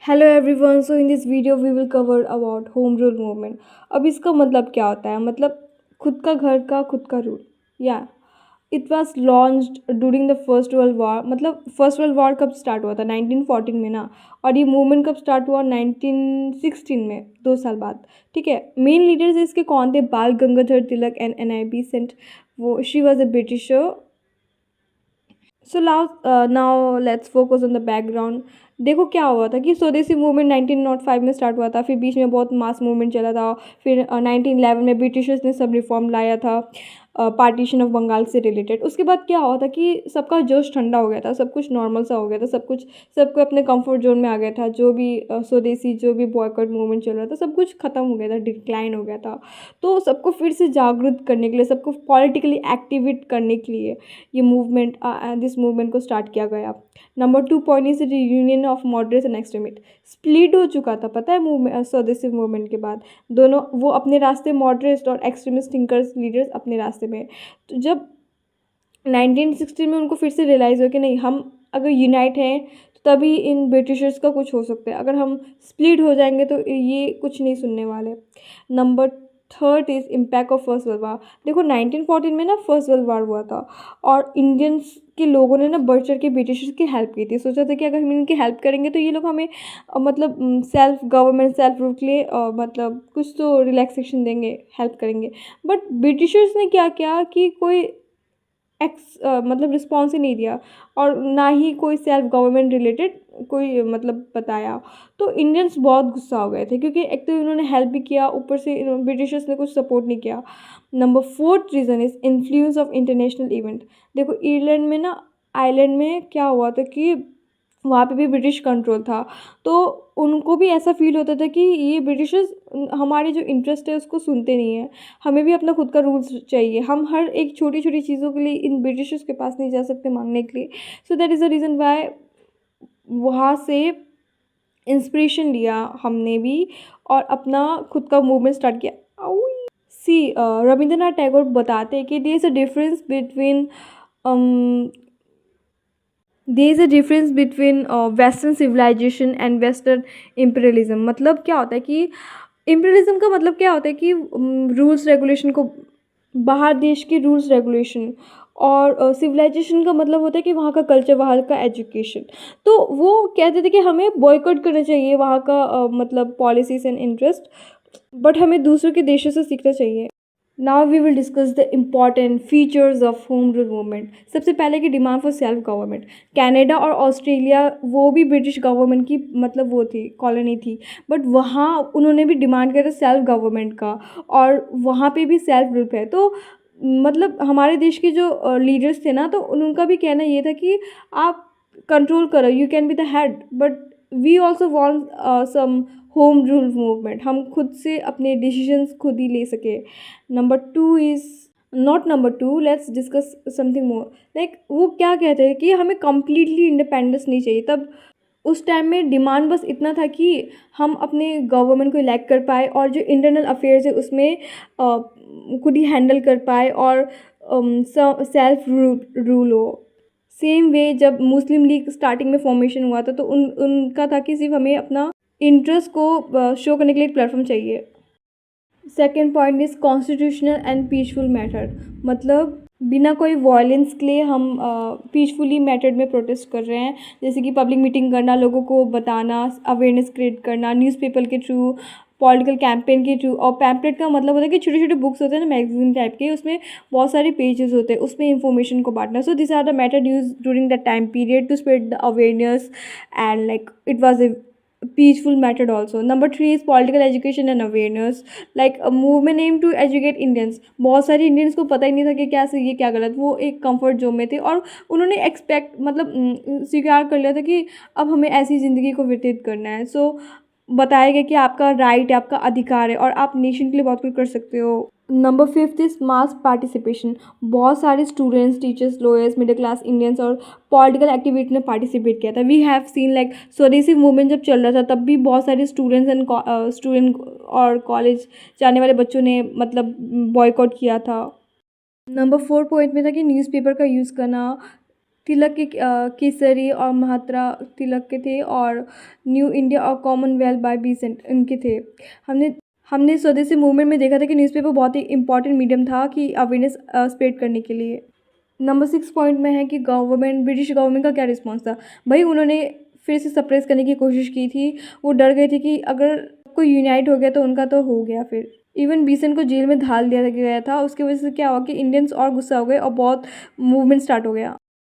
Hello everyone, so in this video we will cover about home rule movement. अब इसका मतलब क्या होता है? मतलब खुद का घर का खुद का रूल। या it was launched during the first world war. मतलब फर्स्ट वर्ल्ड वॉर कब स्टार्ट हुआ था? 1914 में ना। और ये मूवमेंट कब स्टार्ट हुआ? 1916 में, 2 साल बाद। ठीक है। मेन लीडर्स इसके कौन थे? बाल Gangadhar Tilak and NIB Saint. वो she was a britisher. So now let's focus on the background. देखो क्या हुआ था कि स्वदेशी मूवमेंट 1905 में स्टार्ट हुआ था। फिर बीच में बहुत मास मूवमेंट चला था। फिर 1911 में ब्रिटिशर्स ने सब रिफॉर्म लाया था, पार्टीशन ऑफ बंगाल से रिलेटेड। उसके बाद क्या हुआ था कि सबका जोश ठंडा हो गया था, सब कुछ नॉर्मल सा हो गया था, सब कुछ सबको अपने कंफर्ट जोन में आ गया था। जो भी स्वदेशी जो भी बॉयकॉट मूवमेंट चल रहा था, सब कुछ खत्म हो गया था, डिक्लाइन हो गया था। तो सबको फिर से जागरूक करने के लिए, सबको पॉलिटिकली एक्टिवेट करने के लिए ये मूवमेंट दिस मूवमेंट को स्टार्ट किया गया। Number 2 point is union of moderates and extremist. Split हो चुका था, पता है, मूवमेंट स्वदेशी मूवमेंट के बाद। दोनों वो अपने रास्ते, मॉडरेट्स और एक्सट्रीमिस्ट थिंकर्स लीडर्स अपने रास्ते में। तो जब 1916 में उनको फिर से रियलाइज़ हो कि नहीं, हम अगर यूनाइट हैं तो तभी इन ब्रिटिशर्स का कुछ हो सकता है। अगर हम स्प्लिट हो जाएंगे तो ये कुछ नहीं सुनने वाले। Number third is impact of first world war. देखो 1914 में ना फर्स्ट वर्ल्ड वार हुआ था, और इंडियंस के लोगों ने ना बढ़ चढ़ के ब्रिटिशर्स की हेल्प की थी। सोचा था कि अगर हम इनकी हेल्प करेंगे तो ये लोग हमें मतलब सेल्फ गवर्नमेंट, सेल्फ रूल के लिए मतलब कुछ तो रिलैक्सेशन देंगे, हेल्प करेंगे। बट ब्रिटिशर्स ने क्या किया कि कोई मतलब रिस्पॉन्स ही नहीं दिया, और ना ही कोई सेल्फ गवर्नमेंट रिलेटेड कोई मतलब बताया। तो इंडियंस बहुत गुस्सा हो गए थे, क्योंकि एक तो इन्होंने हेल्प भी किया, ऊपर से ब्रिटिशर्स ने कुछ सपोर्ट नहीं किया। Number fourth reason is influence of international event. देखो आयरलैंड में ना, आयरलैंड में क्या हुआ था कि वहाँ पे भी ब्रिटिश कंट्रोल था। तो उनको भी ऐसा फ़ील होता था कि ये ब्रिटिशर्स हमारे जो इंटरेस्ट है उसको सुनते नहीं हैं। हमें भी अपना खुद का रूल्स चाहिए। हम हर एक छोटी-छोटी चीज़ों के लिए इन ब्रिटिशर्स के पास नहीं जा सकते माँगने के लिए। So that is the reason why वहाँ से इंस्पिरेशन लिया हमने भी, और अपना खुद का मूवमेंट स्टार्ट किया। सी रविंद्रनाथ टैगोर बताते हैं कि there is a difference between there is a difference between western civilisation and western imperialism. मतलब क्या होता है कि इम्पीरियलिज्म का मतलब क्या होता है कि रूल्स रेगुलेशन को, बाहर देश के रूल्स रेगुलेशन, और सिविलाइजेशन का मतलब होता है कि वहाँ का कल्चर, वहाँ का एजुकेशन। तो वो कहते थे कि हमें बॉयकॉट करना चाहिए वहाँ का मतलब पॉलिसीज एंड इंटरेस्ट, बट हमें दूसरों के देशों से सीखना चाहिए। Now we will discuss the important features of home rule movement. सबसे पहले की demand for self government. Canada और ऑस्ट्रेलिया वो भी ब्रिटिश गवर्नमेंट की मतलब वो थी, कॉलोनी थी, बट वहाँ उन्होंने भी डिमांड किया था सेल्फ गवर्नमेंट का, और वहाँ पे भी सेल्फ रूल है। तो मतलब हमारे देश के जो लीडर्स थे ना, तो उनका भी कहना ये था कि आप कंट्रोल करो, you can be the head, but we also want some home rule movement. हम खुद से अपने डिसीजंस खुद ही ले सके। Number two is not number two, let's discuss something more. Like वो क्या कहते हैं कि हमें कम्प्लीटली इंडिपेंडेंस नहीं चाहिए। तब उस टाइम में डिमांड बस इतना था कि हम अपने गवर्नमेंट को इलेक्ट कर पाए, और जो इंटरनल अफेयर्स है उसमें खुद ही हैंडल कर पाए, और सेल्फ रूल हो। सेम वे जब मुस्लिम लीग स्टार्टिंग में फॉर्मेशन हुआ था, तो उनका था कि सिर्फ हमें अपना इंटरेस्ट को शो करने के लिए एक प्लेटफॉर्म चाहिए। Second point is constitutional and peaceful method. मतलब बिना कोई वॉयलेंस के लिए हम पीसफुली मेथड में प्रोटेस्ट कर रहे हैं, जैसे कि पब्लिक मीटिंग करना, लोगों को बताना, अवेयरनेस क्रिएट करना, न्यूज़पेपर के थ्रू, पॉलिटिकल कैंपेन के थ्रू। और पैम्पलेट का मतलब होता है कि छोटे छोटे बुक्स होते हैं ना, मैगजीन टाइप के, उसमें बहुत सारे पेजेस होते हैं, उसमें इंफॉर्मेशन को बांटना। So this are the method use during the time period to spread the awareness, and like it was a peaceful method also. Number 3 is political education and awareness. Like a movement aim to educate Indians. बहुत सारे Indians को पता ही नहीं था कि क्या सही है क्या गलत। वो एक कंफर्ट जोन में थे, और उन्होंने एक्सपेक्ट मतलब स्वीकार कर लिया था कि अब हमें ऐसी ज़िंदगी को व्यतीत करना है। सो बताया गया कि आपका राइट है, आपका अधिकार है, और आप नेशन के लिए बहुत कुछ कर सकते हो। Number fifth is mass participation. बहुत सारे students, teachers, lawyers, middle class Indians और पॉलिटिकल एक्टिविटी ने पार्टिसिपेट किया था। वी हैव सीन लाइक स्वदेशी मूवमेंट जब चल रहा था, तब भी बहुत सारे स्टूडेंट्स एंड स्टूडेंट और कॉलेज जाने वाले बच्चों ने मतलब बॉयकॉट किया था। नंबर 4 पॉइंट में था कि न्यूज़पेपर का यूज़ करना, तिलक के केसरी और महात्रा तिलक के थे, और न्यू इंडिया और कॉमनवेल्थ बाय बीसेंट इनके थे। हमने हमने स्वदेशी मूवमेंट में देखा था कि न्यूज़पेपर बहुत ही इंपॉर्टेंट मीडियम था कि अवेयरनेस स्प्रेड करने के लिए। नंबर 6 पॉइंट में है कि ब्रिटिश गवर्नमेंट का क्या रिस्पॉन्स था। भाई उन्होंने फिर से सप्रेस करने की कोशिश की थी। वो डर गए थे कि अगर कोई यूनाइट हो गया तो उनका तो हो गया फिर। इवन बीसेंट को जेल में डाल दिया गया था। उसकी वजह से क्या हुआ कि इंडियंस और गुस्सा हो गए और बहुत मूवमेंट स्टार्ट हो गया।